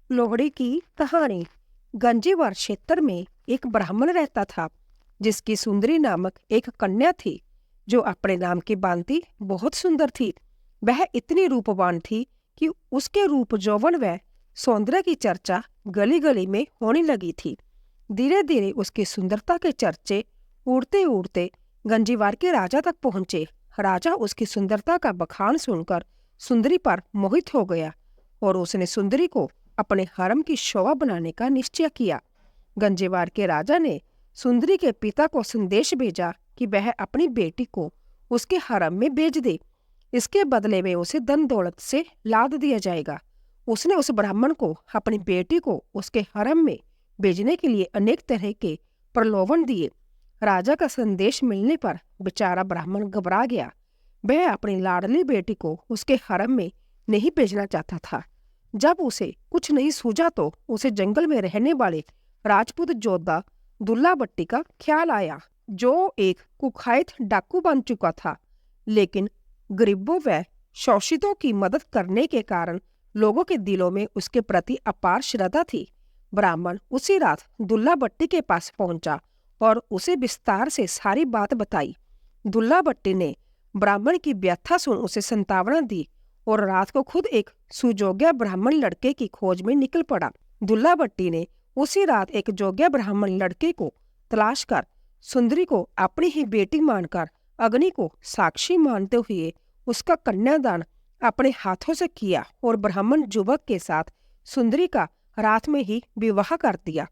लोहड़ी की कहानी। गंजीवार क्षेत्र में एक ब्राह्मण रहता था जिसकी सुंदरी नामक एक कन्या थी जो अपने नाम की भांति बहुत सुंदर थी। वह इतनी रूपवान थी कि उसके रूप यौवन व सौंदर्य की चर्चा गली गली में होने लगी थी। धीरे धीरे उसकी सुंदरता के चर्चे उड़ते उड़ते गंजीवार के राजा तक पहुंचे। राजा उसकी सुंदरता का बखान सुनकर सुंदरी पर मोहित हो गया और उसने सुंदरी को अपने हरम की शोभा बनाने का निश्चय किया। गंजीवार के राजा ने सुंदरी के पिता को संदेश भेजा कि वह अपनी बेटी को उसके हरम में भेज दे। इसके बदले में उसे धन दौलत से लाद दिया जाएगा। उसने उस ब्राह्मण को अपनी बेटी को उसके हरम में भेजने के लिए अनेक तरह के प्रलोभन दिए। राजा का संदेश मिलने पर बेचारा ब्राह्मण घबरा गया। वह अपनी लाडली बेटी को उसके हरम में नहीं भेजना चाहता था। जब उसे कुछ नहीं सूझा तो उसे जंगल में रहने वाले राजपूत योद्धा दुल्ला भट्टी का ख्याल आया, जो एक कुख्यात डाकू बन चुका था, लेकिन गरीबों व शोषितों की मदद करने के कारण लोगों के दिलों में उसके प्रति अपार श्रद्धा थी। ब्राह्मण उसी रात दुल्ला भट्टी के पास पहुंचा और उसे विस्तार से सारी बात बताई। दुल्ला भट्टी ने ब्राह्मण की व्यथा सुन उसे सांत्वना दी और रात को खुद एक सुजोग्य ब्राह्मण लड़के की खोज में निकल पड़ा। दुल्ला भट्टी ने उसी रात एक जोग्य ब्राह्मण लड़के को तलाश कर सुंदरी को अपनी ही बेटी मानकर अग्नि को साक्षी मानते हुए उसका कन्यादान अपने हाथों से किया और ब्राह्मण युवक के साथ सुंदरी का रात में ही विवाह कर दिया।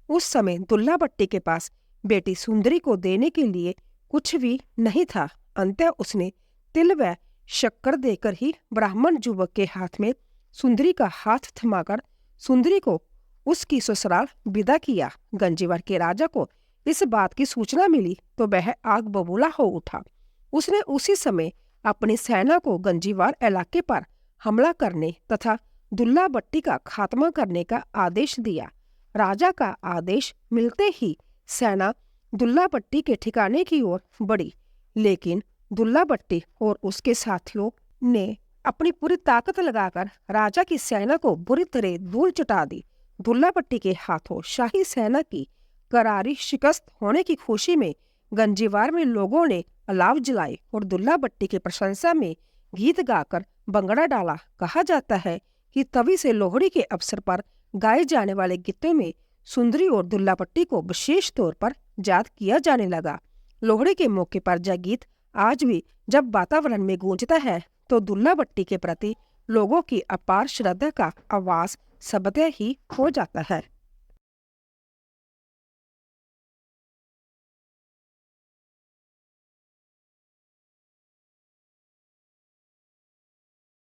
उस समय दुल्ला भट्टी के पास बेटी सुंदरी को देने के लिए कुछ भी नहीं था। अंततः उसने तिल व शक्कर देकर ही ब्राह्मण युवक के हाथ में सुंदरी का हाथ थमाकर सुंदरी को उसकी ससुराल विदा किया। गंजीवार के राजा को इस बात की सूचना मिली तो वह आग बबूला हो उठा। उसने उसी समय अपनी सेना को गंजीवार इलाके पर हमला करने तथा दुल्ला भट्टी का खात्मा करने का आदेश दिया। राजा का आदेश मिलते ही सेना दुल्ला भट्टी के ठिकाने की ओर बढ़ी, लेकिन दुल्ला भट्टी और उसके साथियों ने अपनी पूरी ताकत लगाकर राजा की सेना को बुरी तरह धूल चटा दी। दुल्ला भट्टी के हाथों शाही सेना की करारी शिकस्त होने की खुशी में गंजीवार में लोगों ने अलाव जलाए और दुल्ला भट्टी की प्रशंसा में गीत गाकर भंगड़ा डाला। कहा जाता है कि तभी से लोहड़ी के अवसर पर गाए जाने वाले गीतों में सुंदरी और दुल्ला भट्टी को विशेष तौर पर याद किया जाने लगा। लोहड़ी के मौके पर यह गीत आज भी जब वातावरण में गूंजता है तो दुल्ला भट्टी के प्रति लोगों की अपार श्रद्धा का आवाज सबतः ही हो जाता है।